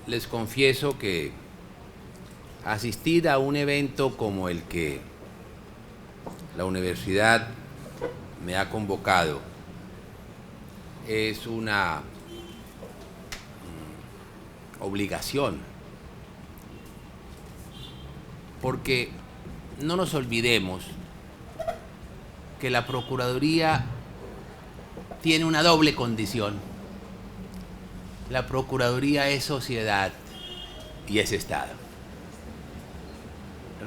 les confieso que asistir a un evento como el que la universidad me ha convocado es una obligación, porque no nos olvidemos que la Procuraduría tiene una doble condición. La Procuraduría es sociedad y es Estado.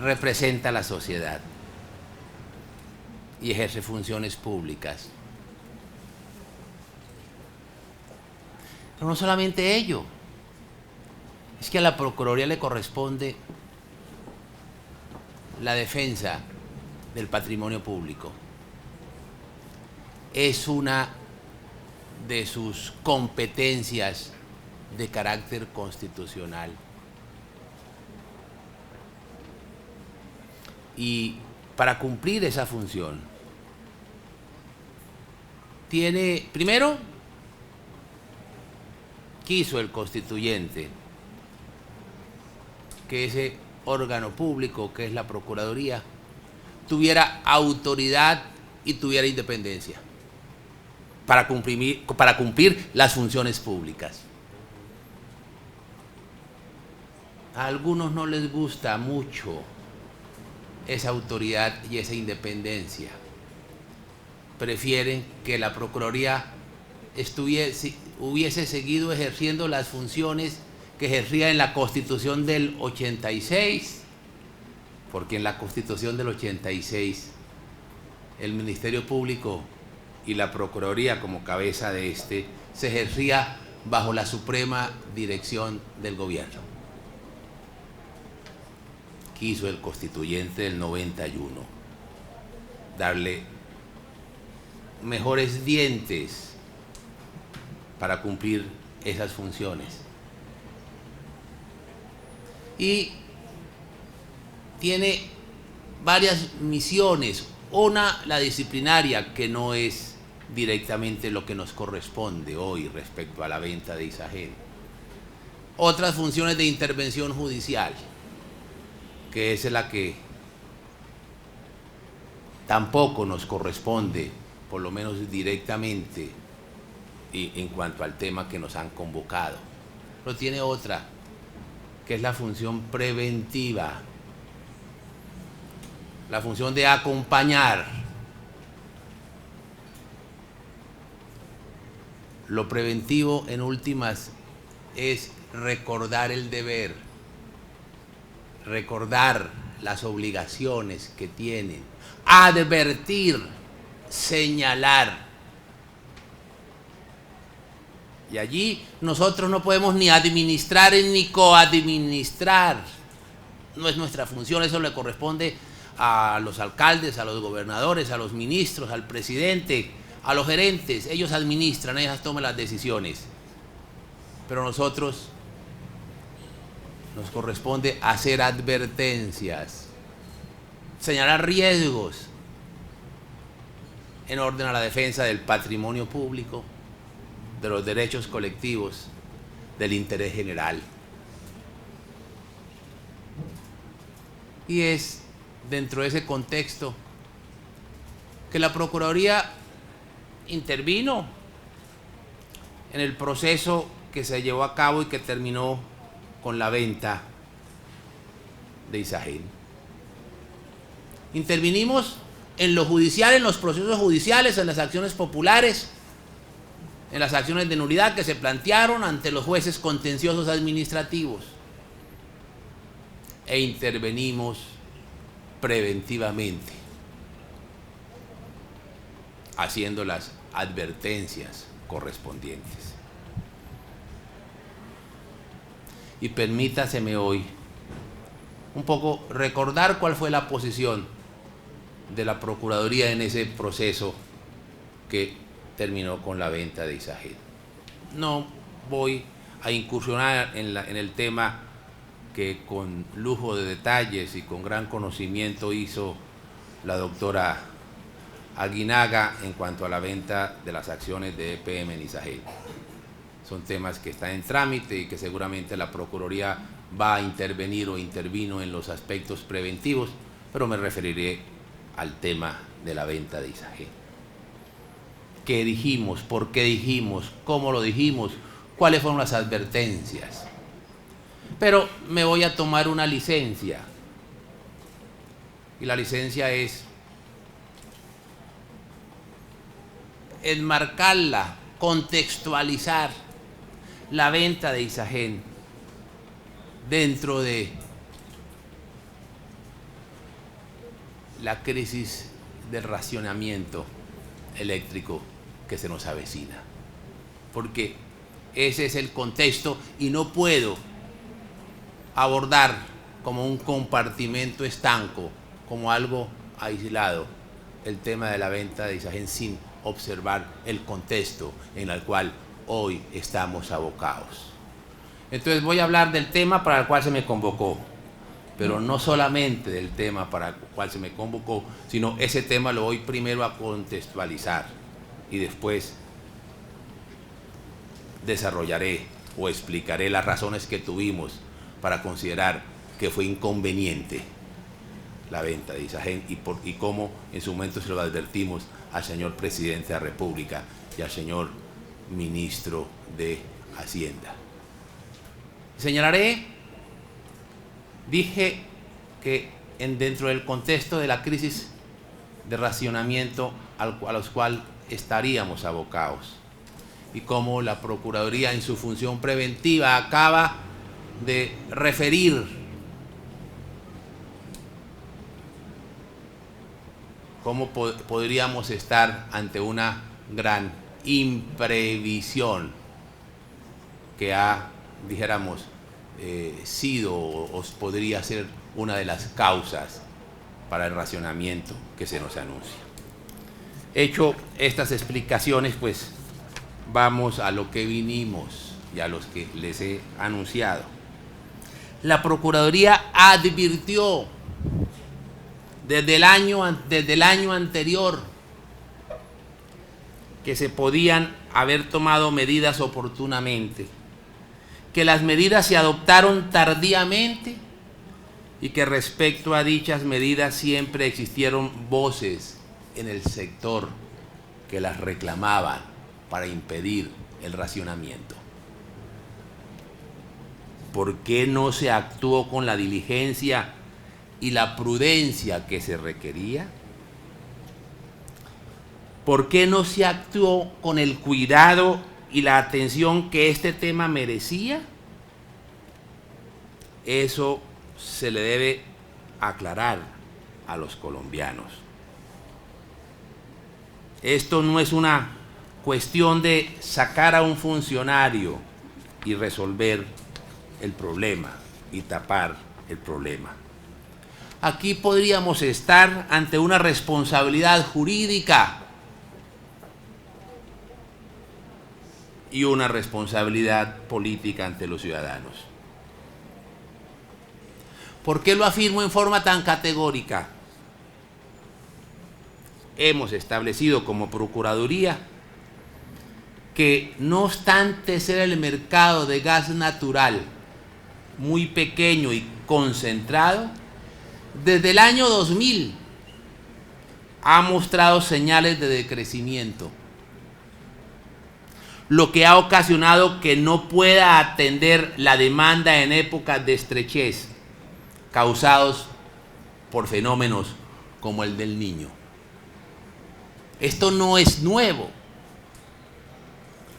Representa a la sociedad y ejerce funciones públicas. Pero no solamente ello, es que a la Procuraduría le corresponde la defensa del patrimonio público. Es una de sus competencias de carácter constitucional. Y para cumplir esa función, primero, quiso el constituyente que ese órgano público, que es la Procuraduría, tuviera autoridad y tuviera independencia para cumplir las funciones públicas. A algunos no les gusta mucho esa autoridad y esa independencia. Prefieren que la Procuraduría hubiese seguido ejerciendo las funciones que ejercía en la Constitución del 86, porque en la Constitución del 86 el Ministerio Público y la Procuraduría como cabeza de se ejercía bajo la suprema dirección del gobierno. Quiso el constituyente del 91 darle mejores dientes para cumplir esas funciones. Y tiene varias misiones. Una, la disciplinaria, que no es directamente lo que nos corresponde hoy respecto a la venta de Isagen. Otras funciones de intervención judicial, que es la que tampoco nos corresponde, por lo menos directamente, y en cuanto al tema que nos han convocado. Pero tiene otra, que es la función preventiva, la función de acompañar. Lo preventivo, en últimas, es recordar el deber, recordar las obligaciones que tienen, advertir, señalar. Y allí nosotros no podemos ni administrar ni coadministrar. No es nuestra función, eso le corresponde a los alcaldes, a los gobernadores, a los ministros, al presidente, a los gerentes. Ellos administran, ellos toman las decisiones. Pero nosotros nos corresponde hacer advertencias, señalar riesgos en orden a la defensa del patrimonio público, de los derechos colectivos, del interés general. Y es dentro de ese contexto que la Procuraduría intervino en el proceso que se llevó a cabo y que terminó con la venta de Isagen. Intervinimos en lo judicial, en los procesos judiciales, en las acciones populares, en las acciones de nulidad que se plantearon ante los jueces contenciosos administrativos, e intervenimos preventivamente, haciendo las advertencias correspondientes. Y permítaseme hoy un poco recordar cuál fue la posición de la Procuraduría en ese proceso que terminó con la venta de Isagen. No voy a incursionar en el tema que con lujo de detalles y con gran conocimiento hizo la doctora Aguinaga en cuanto a la venta de las acciones de EPM en Isagen. son temas que están en trámite y que seguramente la Procuraduría va a intervenir o intervino en los aspectos preventivos, pero me referiré al tema de la venta de Isagen. ¿Qué dijimos? ¿Por qué dijimos? ¿Cómo lo dijimos? ¿Cuáles fueron las advertencias? Pero me voy a tomar una licencia. Y la licencia es enmarcarla, contextualizar la venta de Isagen dentro de la crisis del racionamiento eléctrico que se nos avecina. Porque ese es el contexto y no puedo abordar como un compartimento estanco, como algo aislado, el tema de la venta de Isagen sin observar el contexto en el cual hoy estamos abocados. Entonces voy a hablar del tema para el cual se me convocó, pero no solamente del tema para el cual se me convocó, sino ese tema lo voy primero a contextualizar y después desarrollaré o explicaré las razones que tuvimos para considerar que fue inconveniente la venta de Isagen y cómo en su momento se lo advertimos al señor Presidente de la República y al señor Ministro de Hacienda. Señalaré, dije que dentro del contexto de la crisis de racionamiento a los cuales estaríamos abocados y cómo la Procuraduría en su función preventiva acaba de referir cómo podríamos estar ante una gran imprevisión que ha, dijéramos, sido o podría ser una de las causas para el racionamiento que se nos anuncia. Hecho estas explicaciones, pues vamos a lo que vinimos y a los que les he anunciado. La Procuraduría advirtió desde el año anterior que se podían haber tomado medidas oportunamente, que las medidas se adoptaron tardíamente y que respecto a dichas medidas siempre existieron voces en el sector que las reclamaban para impedir el racionamiento. ¿Por qué no se actuó con la diligencia y la prudencia que se requería? ¿Por qué no se actuó con el cuidado y la atención que este tema merecía? Eso se le debe aclarar a los colombianos. Esto no es una cuestión de sacar a un funcionario y resolver el problema y tapar el problema. Aquí podríamos estar ante una responsabilidad jurídica y una responsabilidad política ante los ciudadanos. ¿Por qué lo afirmo en forma tan categórica? Hemos establecido como Procuraduría que, no obstante ser el mercado de gas natural muy pequeño y concentrado, desde el año 2000 ha mostrado señales de decrecimiento, lo que ha ocasionado que no pueda atender la demanda en épocas de estrechez causados por fenómenos como el del Niño. Esto no es nuevo.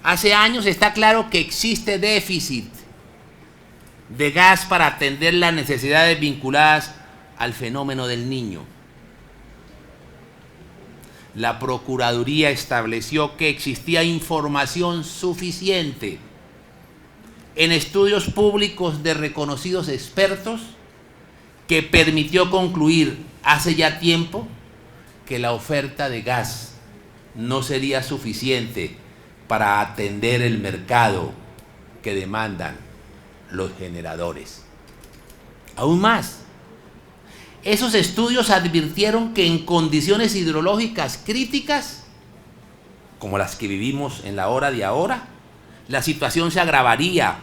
Hace años está claro que existe déficit de gas para atender las necesidades vinculadas al fenómeno del Niño. La Procuraduría estableció que existía información suficiente en estudios públicos de reconocidos expertos que permitió concluir hace ya tiempo que la oferta de gas no sería suficiente para atender el mercado que demandan los generadores. Aún más, esos estudios advirtieron que en condiciones hidrológicas críticas, como las que vivimos en la hora de ahora, la situación se agravaría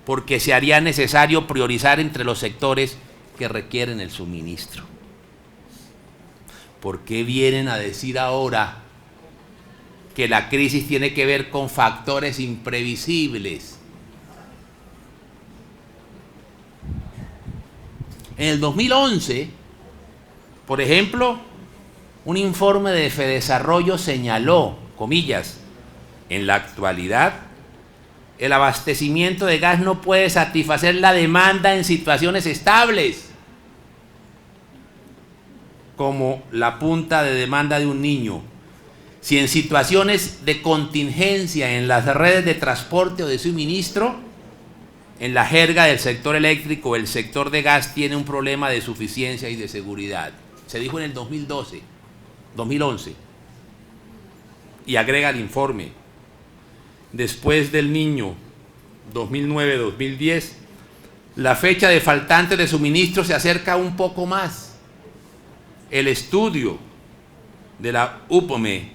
porque se haría necesario priorizar entre los sectores que requieren el suministro. ¿Por qué vienen a decir ahora que la crisis tiene que ver con factores imprevisibles? En el 2011, por ejemplo, un informe de Fedesarrollo señaló, comillas, en la actualidad, el abastecimiento de gas no puede satisfacer la demanda en situaciones estables, como la punta de demanda de un niño. Si en situaciones de contingencia en las redes de transporte o de suministro, en la jerga del sector eléctrico, el sector de gas tiene un problema de suficiencia y de seguridad. Se dijo en el 2011. Y agrega el informe: después del Niño 2009-2010, la fecha de faltantes de suministro se acerca un poco más. El estudio de la UPOME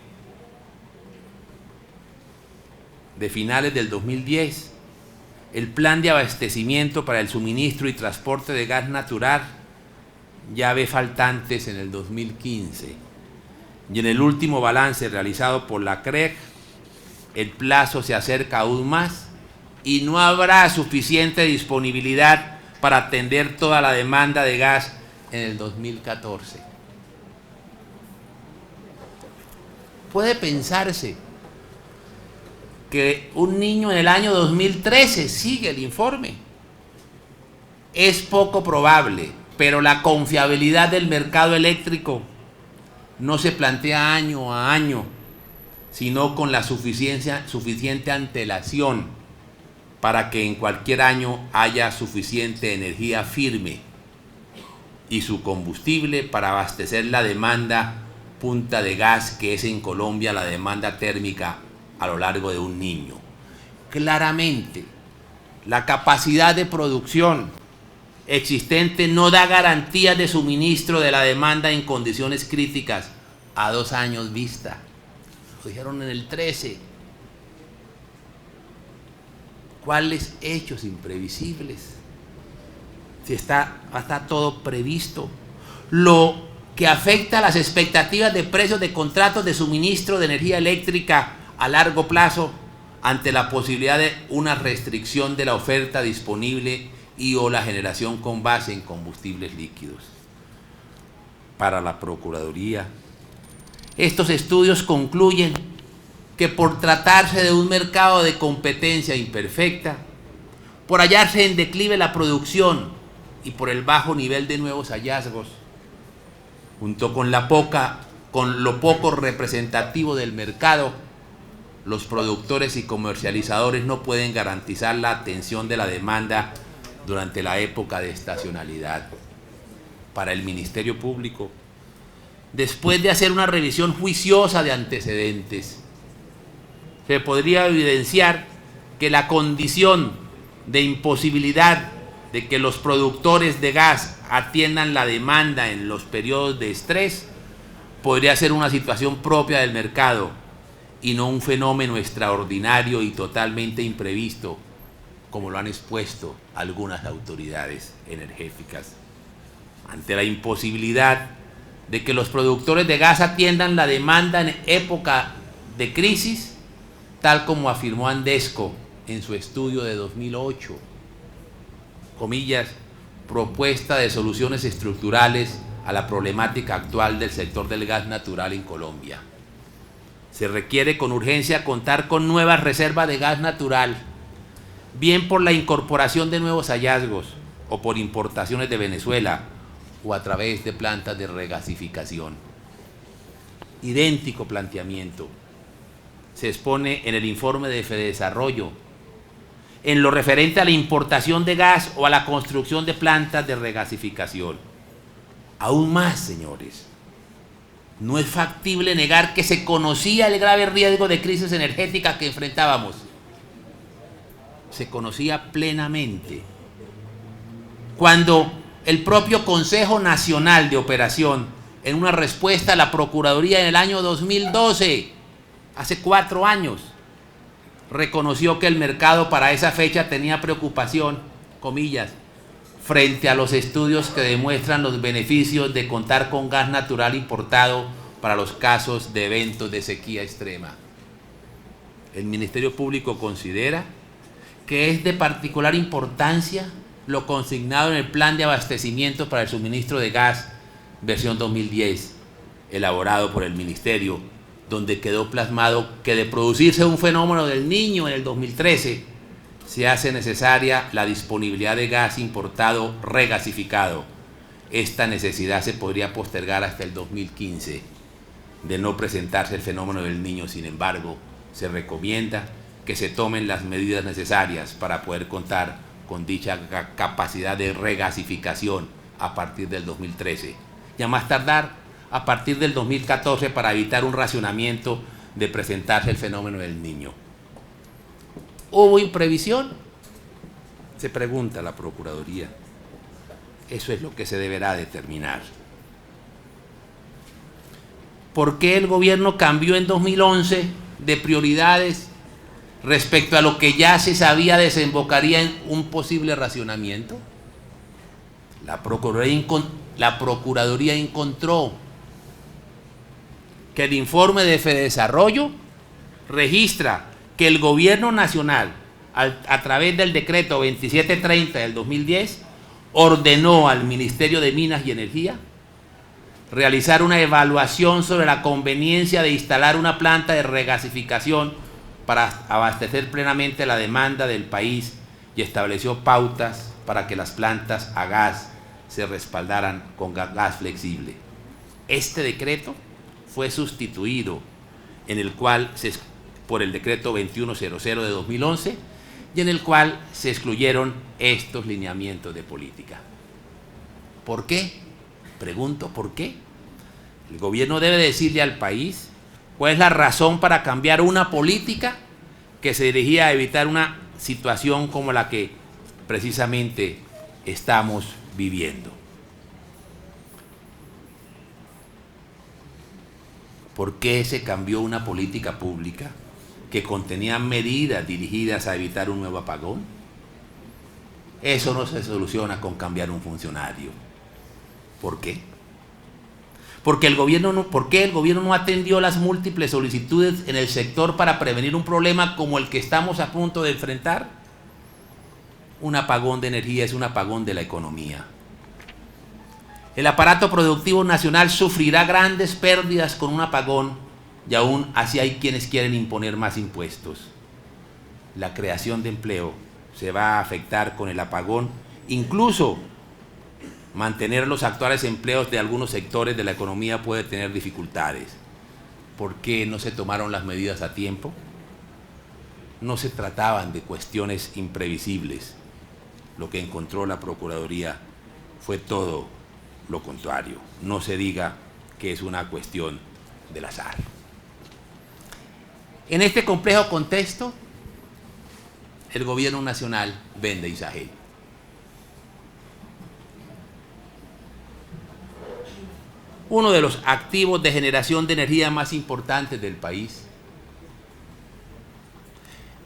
de finales del 2010, el plan de abastecimiento para el suministro y transporte de gas natural, ya ve faltantes en el 2015. Y en el último balance realizado por la CREG, el plazo se acerca aún más y no habrá suficiente disponibilidad para atender toda la demanda de gas en el 2014. Puede pensarse que un niño en el año 2013 sigue el informe. Es poco probable, pero la confiabilidad del mercado eléctrico no se plantea año a año, sino con la suficiente antelación para que en cualquier año haya suficiente energía firme y su combustible para abastecer la demanda punta de gas, que es en Colombia la demanda térmica a lo largo de un niño. Claramente, la capacidad de producción existente no da garantías de suministro de la demanda en condiciones críticas a 2 años vista. Lo dijeron en el 13. ¿Cuáles hechos imprevisibles? Si está todo previsto. Lo que afecta a las expectativas de precios de contratos de suministro de energía eléctrica a largo plazo ante la posibilidad de una restricción de la oferta disponible y o la generación con base en combustibles líquidos. Para la Procuraduría, estos estudios concluyen que por tratarse de un mercado de competencia imperfecta, por hallarse en declive la producción y por el bajo nivel de nuevos hallazgos, junto con lo poco representativo del mercado, los productores y comercializadores no pueden garantizar la atención de la demanda durante la época de estacionalidad. Para el Ministerio Público, después de hacer una revisión juiciosa de antecedentes, se podría evidenciar que la condición de imposibilidad de que los productores de gas atiendan la demanda en los periodos de estrés podría ser una situación propia del mercado y no un fenómeno extraordinario y totalmente imprevisto, como lo han expuesto algunas autoridades energéticas. Ante la imposibilidad de que los productores de gas atiendan la demanda en época de crisis, tal como afirmó Andesco en su estudio de 2008, comillas, propuesta de soluciones estructurales a la problemática actual del sector del gas natural en Colombia. Se requiere con urgencia contar con nuevas reservas de gas natural, bien por la incorporación de nuevos hallazgos o por importaciones de Venezuela o a través de plantas de regasificación. Idéntico planteamiento se expone en el informe de Fedesarrollo en lo referente a la importación de gas o a la construcción de plantas de regasificación. Aún más, señores, no es factible negar que se conocía el grave riesgo de crisis energética que enfrentábamos. Se conocía plenamente. Cuando el propio Consejo Nacional de Operación, en una respuesta a la Procuraduría en el año 2012, hace 4 años, reconoció que el mercado para esa fecha tenía preocupación, comillas, frente a los estudios que demuestran los beneficios de contar con gas natural importado para los casos de eventos de sequía extrema. El Ministerio Público considera que es de particular importancia lo consignado en el Plan de Abastecimiento para el Suministro de Gas, versión 2010, elaborado por el Ministerio, donde quedó plasmado que de producirse un fenómeno del Niño en el 2013, se hace necesaria la disponibilidad de gas importado regasificado. Esta necesidad se podría postergar hasta el 2015. De no presentarse el fenómeno del Niño, sin embargo, se recomienda que se tomen las medidas necesarias para poder contar con dicha capacidad de regasificación a partir del 2013 y a más tardar a partir del 2014 para evitar un racionamiento de presentarse el fenómeno del Niño. ¿Hubo imprevisión? Se pregunta la Procuraduría. Eso es lo que se deberá determinar. ¿Por qué el gobierno cambió en 2011 de prioridades respecto a lo que ya se sabía desembocaría en un posible racionamiento? La Procuraduría encontró que el informe de Fedesarrollo registra que el Gobierno Nacional, a través del decreto 2730 del 2010, ordenó al Ministerio de Minas y Energía realizar una evaluación sobre la conveniencia de instalar una planta de regasificación para abastecer plenamente la demanda del país y estableció pautas para que las plantas a gas se respaldaran con gas flexible. Este decreto fue sustituido por el decreto 2100 de 2011 y en el cual se excluyeron estos lineamientos de política. ¿Por qué? Pregunto, ¿por qué? El gobierno debe decirle al país cuál es la razón para cambiar una política que se dirigía a evitar una situación como la que precisamente estamos viviendo. ¿Por qué se cambió una política pública que contenía medidas dirigidas a evitar un nuevo apagón? Eso no se soluciona con cambiar un funcionario. ¿Por qué? ¿Por qué el gobierno no atendió las múltiples solicitudes en el sector para prevenir un problema como el que estamos a punto de enfrentar? Un apagón de energía es un apagón de la economía. El aparato productivo nacional sufrirá grandes pérdidas con un apagón y aún así hay quienes quieren imponer más impuestos. La creación de empleo se va a afectar con el apagón, incluso mantener los actuales empleos de algunos sectores de la economía puede tener dificultades. ¿Por qué no se tomaron las medidas a tiempo? No se trataban de cuestiones imprevisibles. Lo que encontró la Procuraduría fue todo lo contrario. No se diga que es una cuestión del azar. En este complejo contexto, el gobierno nacional vende Isagel. Uno de los activos de generación de energía más importantes del país.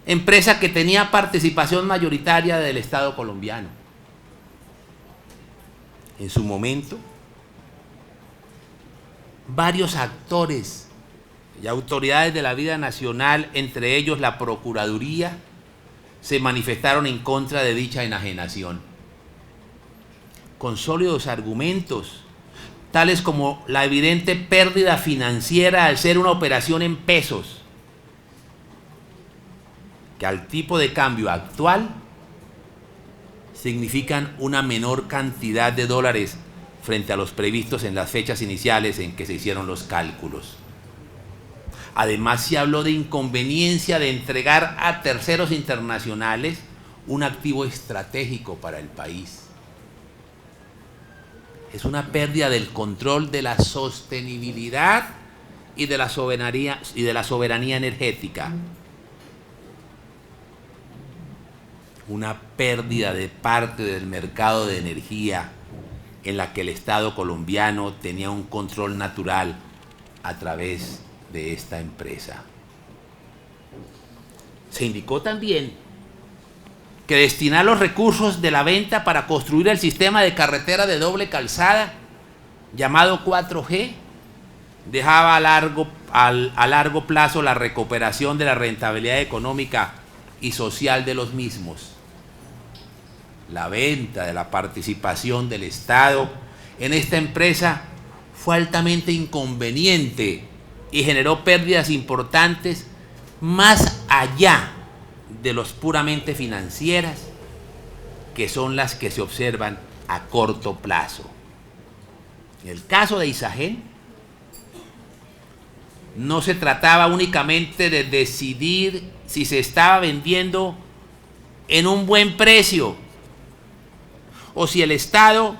Empresa que tenía participación mayoritaria del Estado colombiano. En su momento, varios actores y autoridades de la vida nacional, entre ellos la Procuraduría, se manifestaron en contra de dicha enajenación, con sólidos argumentos, tales como la evidente pérdida financiera al ser una operación en pesos, que al tipo de cambio actual significan una menor cantidad de dólares frente a los previstos en las fechas iniciales en que se hicieron los cálculos. Además, se habló de inconveniencia de entregar a terceros internacionales un activo estratégico para el país. Es una pérdida del control de la sostenibilidad y de la soberanía energética. Una pérdida de parte del mercado de energía en la que el Estado colombiano tenía un control natural a través de esta empresa. Se indicó también que destinar los recursos de la venta para construir el sistema de carretera de doble calzada llamado 4G dejaba a largo plazo la recuperación de la rentabilidad económica y social de los mismos. La venta de la participación del Estado en esta empresa fue altamente inconveniente y generó pérdidas importantes más allá de los puramente financieras, que son las que se observan a corto plazo. En el caso de Isagen, no se trataba únicamente de decidir si se estaba vendiendo en un buen precio o si el Estado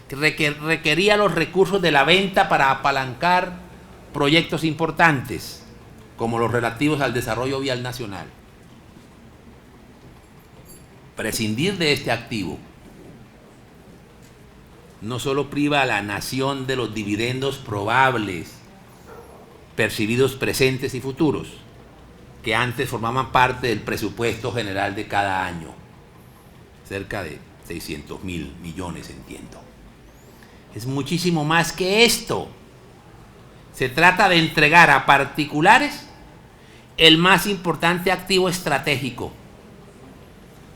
requería los recursos de la venta para apalancar proyectos importantes, como los relativos al desarrollo vial nacional. Prescindir de este activo no solo priva a la nación de los dividendos probables, percibidos presentes y futuros, que antes formaban parte del presupuesto general de cada año, cerca de 600.000 millones, entiendo. Es muchísimo más que esto. Se trata de entregar a particulares el más importante activo estratégico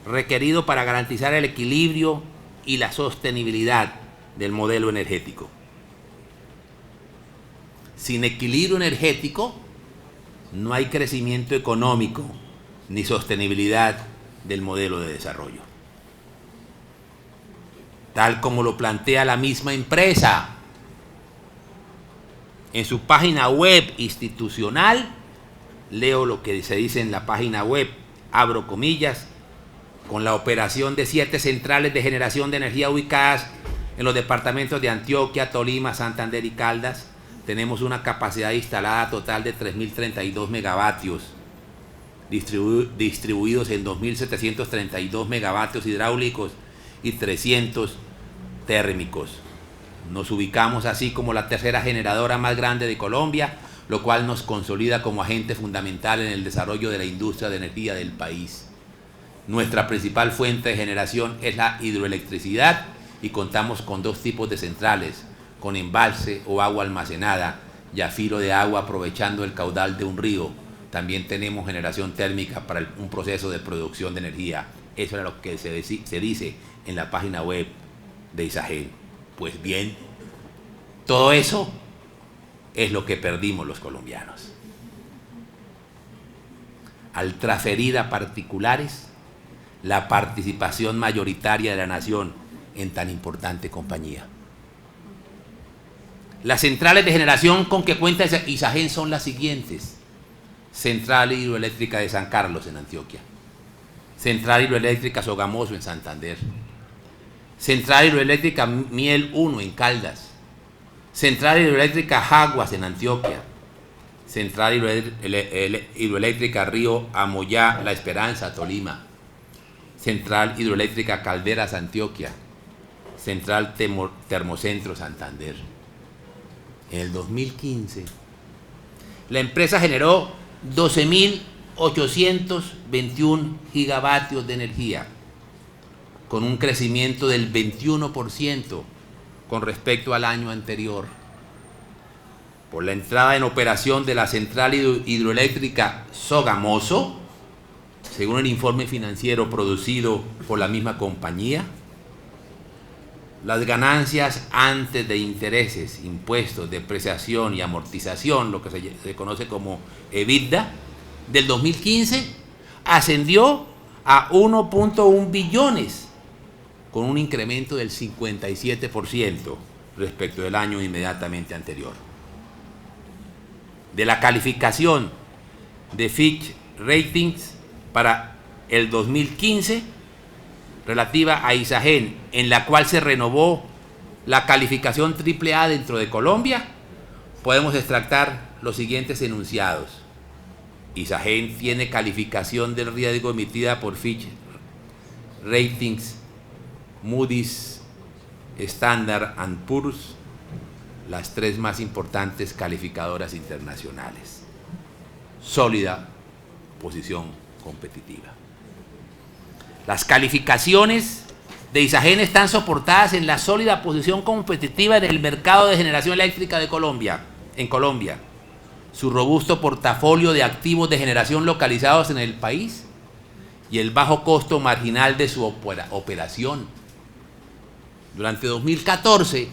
requerido para garantizar el equilibrio y la sostenibilidad del modelo energético. Sin equilibrio energético no hay crecimiento económico ni sostenibilidad del modelo de desarrollo. Tal como lo plantea la misma empresa en su página web institucional, leo lo que se dice en la página web, abro comillas: con la operación de 7 centrales de generación de energía ubicadas en los departamentos de Antioquia, Tolima, Santander y Caldas, tenemos una capacidad instalada total de 3.032 megavatios, distribuidos en 2.732 megavatios hidráulicos y 300 térmicos. Nos ubicamos así como la tercera generadora más grande de Colombia, lo cual nos consolida como agente fundamental en el desarrollo de la industria de energía del país. Nuestra principal fuente de generación es la hidroelectricidad y contamos con 2 tipos de centrales, con embalse o agua almacenada y a filo de agua aprovechando el caudal de un río. También tenemos generación térmica para un proceso de producción de energía. Eso era lo que se dice en la página web de Isagen. Pues bien, todo eso es lo que perdimos los colombianos al transferir a particulares la participación mayoritaria de la nación en tan importante compañía. Las centrales de generación con que cuenta Isagen son las siguientes: Central Hidroeléctrica de San Carlos en Antioquia, Central Hidroeléctrica Sogamoso en Santander, Central Hidroeléctrica Miel 1 en Caldas, Central Hidroeléctrica Jaguas en Antioquia, Central Hidroeléctrica Río Amoyá La Esperanza, Tolima, Central Hidroeléctrica Calderas, Antioquia, Central Termocentro, Santander. En el 2015, la empresa generó 12.821 gigavatios de energía, con un crecimiento del 21% con respecto al año anterior. Por la entrada en operación de la central hidroeléctrica Sogamoso, según el informe financiero producido por la misma compañía, las ganancias antes de intereses, impuestos, depreciación y amortización, lo que se conoce como EBITDA, del 2015 ascendió a 1.1 billones, con un incremento del 57% respecto del año inmediatamente anterior. De la calificación de Fitch Ratings para el 2015 relativa a Isagen, en la cual se renovó la calificación AAA dentro de Colombia, podemos extractar los siguientes enunciados. Isagen tiene calificación del riesgo emitida por Fitch Ratings, Moody's, Standard & Poor's, las 3 más importantes calificadoras internacionales. sólida posición competitiva. Las calificaciones de Isagen están soportadas en la sólida posición competitiva en el mercado de generación eléctrica de Colombia, su robusto portafolio de activos de generación localizados en el país y el bajo costo marginal de su operación. Durante 2014,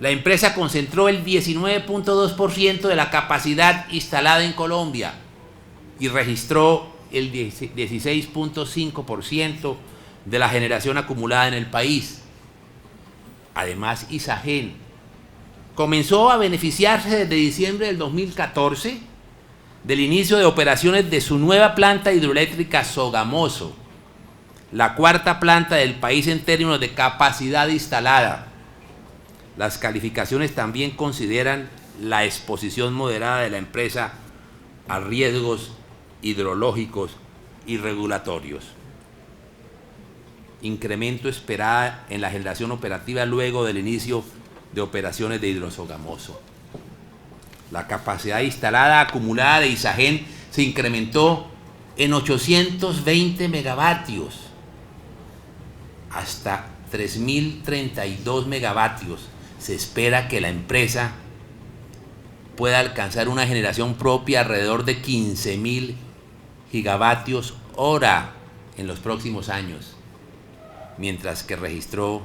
la empresa concentró el 19.2% de la capacidad instalada en Colombia y registró el 16.5% de la generación acumulada en el país. Además, Isagen comenzó a beneficiarse desde diciembre del 2014 del inicio de operaciones de su nueva planta hidroeléctrica Sogamoso, la cuarta planta del país en términos de capacidad instalada. Las calificaciones también consideran la exposición moderada de la empresa a riesgos hidrológicos y regulatorios. Incremento esperado en la generación operativa luego del inicio de operaciones de Hidrosogamoso. La capacidad instalada acumulada de Isagen se incrementó en 820 megavatios hasta 3.032 megavatios. Se espera que la empresa pueda alcanzar una generación propia alrededor de 15.000 gigavatios hora en los próximos años, mientras que registró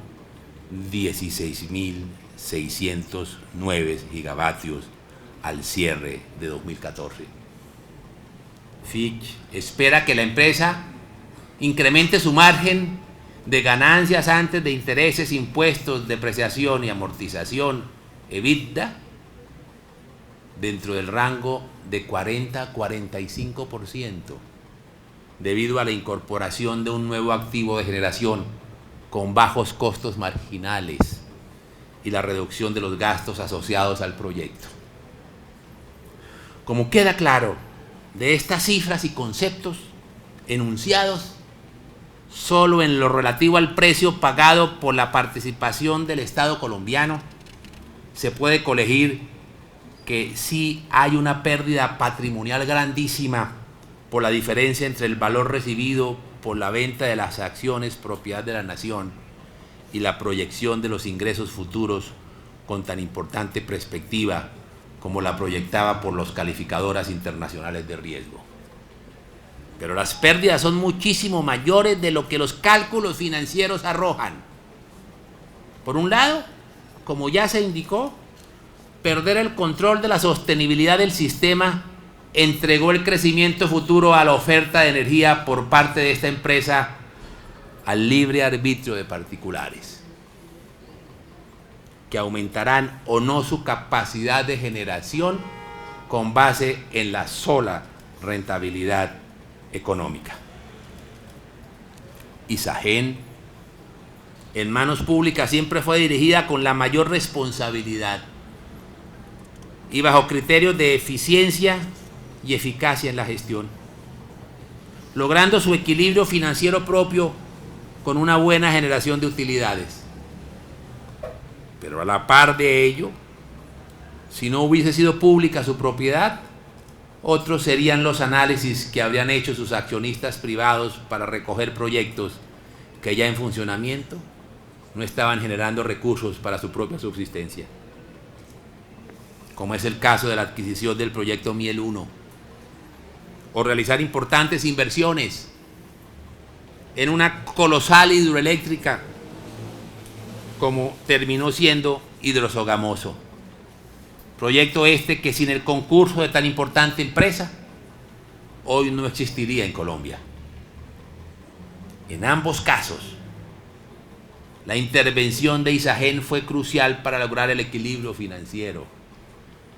16.609 gigavatios al cierre de 2014. Fitch espera que la empresa incremente su margen de ganancias antes de intereses, impuestos, depreciación y amortización, EBITDA, dentro del rango de 40 a 45%, debido a la incorporación de un nuevo activo de generación con bajos costos marginales y la reducción de los gastos asociados al proyecto. Como queda claro de estas cifras y conceptos enunciados, solo en lo relativo al precio pagado por la participación del Estado colombiano se puede colegir que sí hay una pérdida patrimonial grandísima por la diferencia entre el valor recibido por la venta de las acciones propiedad de la nación y la proyección de los ingresos futuros con tan importante perspectiva como la proyectaba por las calificadoras internacionales de riesgo. Pero las pérdidas son muchísimo mayores de lo que los cálculos financieros arrojan. Por un lado, como ya se indicó, perder el control de la sostenibilidad del sistema entregó el crecimiento futuro a la oferta de energía por parte de esta empresa al libre arbitrio de particulares, que aumentarán o no su capacidad de generación con base en la sola rentabilidad económica. Isagen, en manos públicas, siempre fue dirigida con la mayor responsabilidad y bajo criterios de eficiencia y eficacia en la gestión, logrando su equilibrio financiero propio con una buena generación de utilidades. Pero a la par de ello, si no hubiese sido pública su propiedad, otros serían los análisis que habrían hecho sus accionistas privados para recoger proyectos que ya en funcionamiento no estaban generando recursos para su propia subsistencia, como es el caso de la adquisición del proyecto Miel 1, o realizar importantes inversiones en una colosal hidroeléctrica como terminó siendo Hidrosogamoso. Proyecto este que sin el concurso de tan importante empresa hoy no existiría en Colombia. En ambos casos, la intervención de Isagen fue crucial para lograr el equilibrio financiero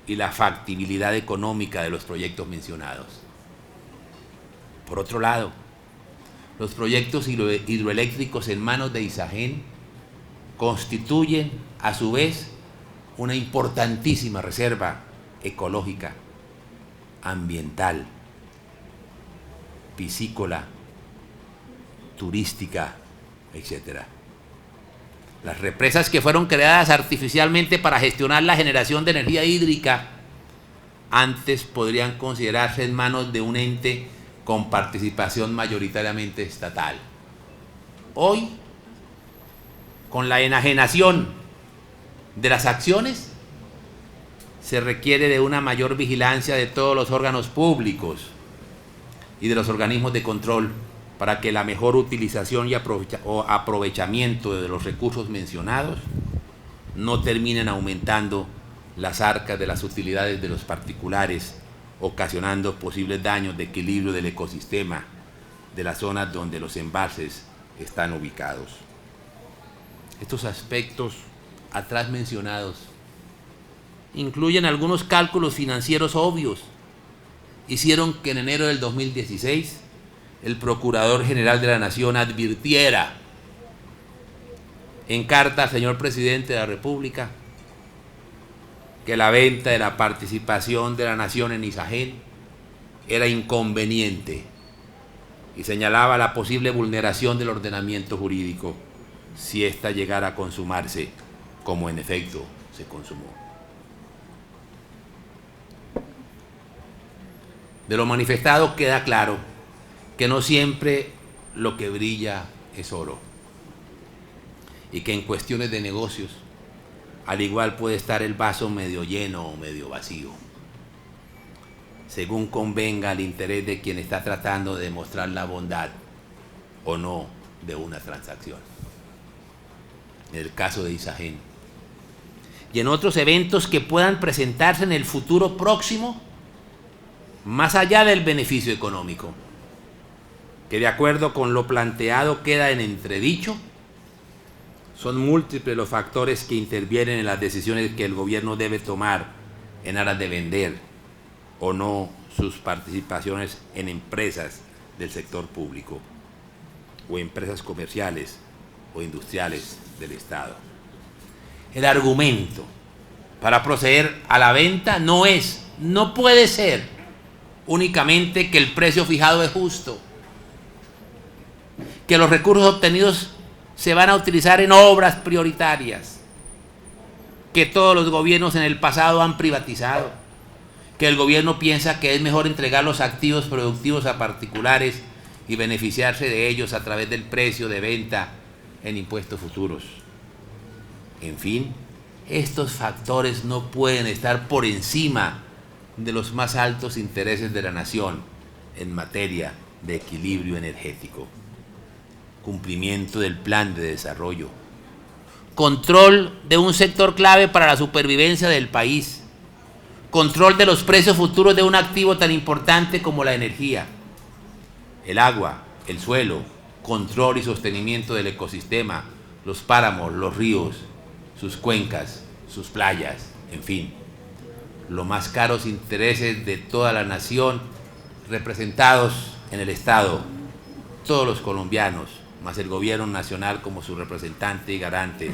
y la factibilidad económica de los proyectos mencionados. Por otro lado, los proyectos hidroeléctricos en manos de Isagen constituyen, a su vez, una importantísima reserva ecológica, ambiental, piscícola, turística, etc. Las represas que fueron creadas artificialmente para gestionar la generación de energía hídrica antes podrían considerarse en manos de un ente con participación mayoritariamente estatal. Hoy, con la enajenación de las acciones, se requiere de una mayor vigilancia de todos los órganos públicos y de los organismos de control para que la mejor utilización y aprovechamiento de los recursos mencionados no terminen aumentando las arcas de las utilidades de los particulares, ocasionando posibles daños de equilibrio del ecosistema de las zonas donde los embalses están ubicados. Estos aspectos atrás mencionados incluyen algunos cálculos financieros obvios. Hicieron que en enero del 2016 el Procurador General de la Nación advirtiera en carta al señor Presidente de la República que la venta de la participación de la Nación en Isagen era inconveniente y señalaba la posible vulneración del ordenamiento jurídico si ésta llegara a consumarse, como en efecto se consumó. De lo manifestado queda claro que no siempre lo que brilla es oro y que en cuestiones de negocios al igual puede estar el vaso medio lleno o medio vacío, según convenga al interés de quien está tratando de demostrar la bondad o no de una transacción. En el caso de Isagen y en otros eventos que puedan presentarse en el futuro próximo, más allá del beneficio económico, que de acuerdo con lo planteado queda en entredicho, son múltiples los factores que intervienen en las decisiones que el gobierno debe tomar en aras de vender o no sus participaciones en empresas del sector público o empresas comerciales o industriales del Estado. El argumento para proceder a la venta no puede ser únicamente que el precio fijado es justo, que los recursos obtenidos se van a utilizar en obras prioritarias, que todos los gobiernos en el pasado han privatizado, que el gobierno piensa que es mejor entregar los activos productivos a particulares y beneficiarse de ellos a través del precio de venta en impuestos futuros. En fin, estos factores no pueden estar por encima de los más altos intereses de la nación en materia de equilibrio energético, cumplimiento del plan de desarrollo, control de un sector clave para la supervivencia del país, control de los precios futuros de un activo tan importante como la energía, el agua, el suelo, control y sostenimiento del ecosistema, los páramos, los ríos, sus cuencas, sus playas, en fin, los más caros intereses de toda la nación representados en el Estado, todos los colombianos, más el gobierno nacional como su representante y garante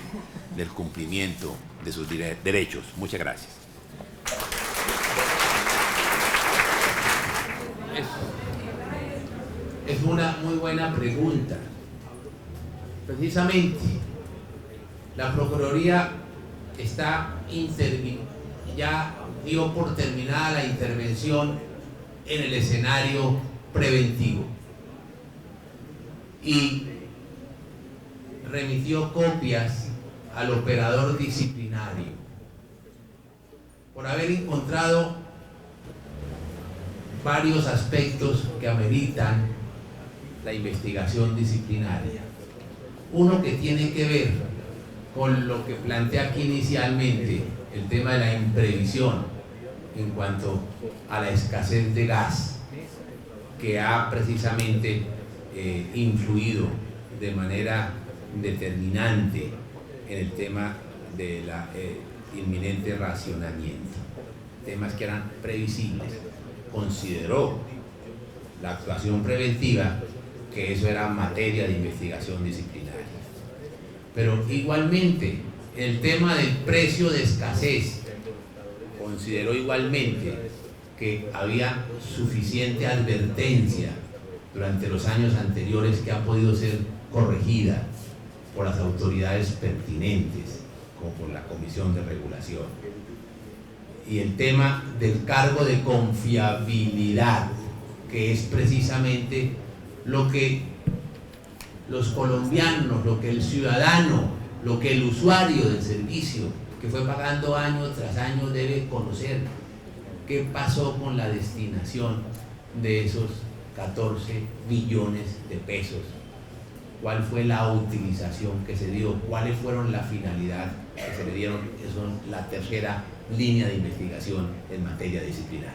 del cumplimiento de sus derechos. Muchas gracias. Es una muy buena pregunta. Precisamente, la Procuraduría ya dio por terminada la intervención en el escenario preventivo y remitió copias al operador disciplinario por haber encontrado varios aspectos que ameritan la investigación disciplinaria. Uno que tiene que ver con lo que planteé aquí inicialmente, el tema de la imprevisión en cuanto a la escasez de gas, que ha precisamente influido de manera determinante en el tema del inminente racionamiento. Temas que eran previsibles. Consideró la actuación preventiva que eso era materia de investigación disciplinaria. Pero igualmente, el tema del precio de escasez, consideró igualmente que había suficiente advertencia durante los años anteriores que ha podido ser corregida por las autoridades pertinentes, como por la Comisión de Regulación. y el tema del cargo de confiabilidad, que es precisamente lo que los colombianos, lo que el ciudadano, lo que el usuario del servicio, que fue pagando año tras año, debe conocer. ¿Qué pasó con la destinación de esos 14 billones de pesos? ¿Cuál fue la utilización que se dio? ¿Cuáles fueron las finalidades que se le dieron? Que son la tercera línea de investigación en materia disciplinaria.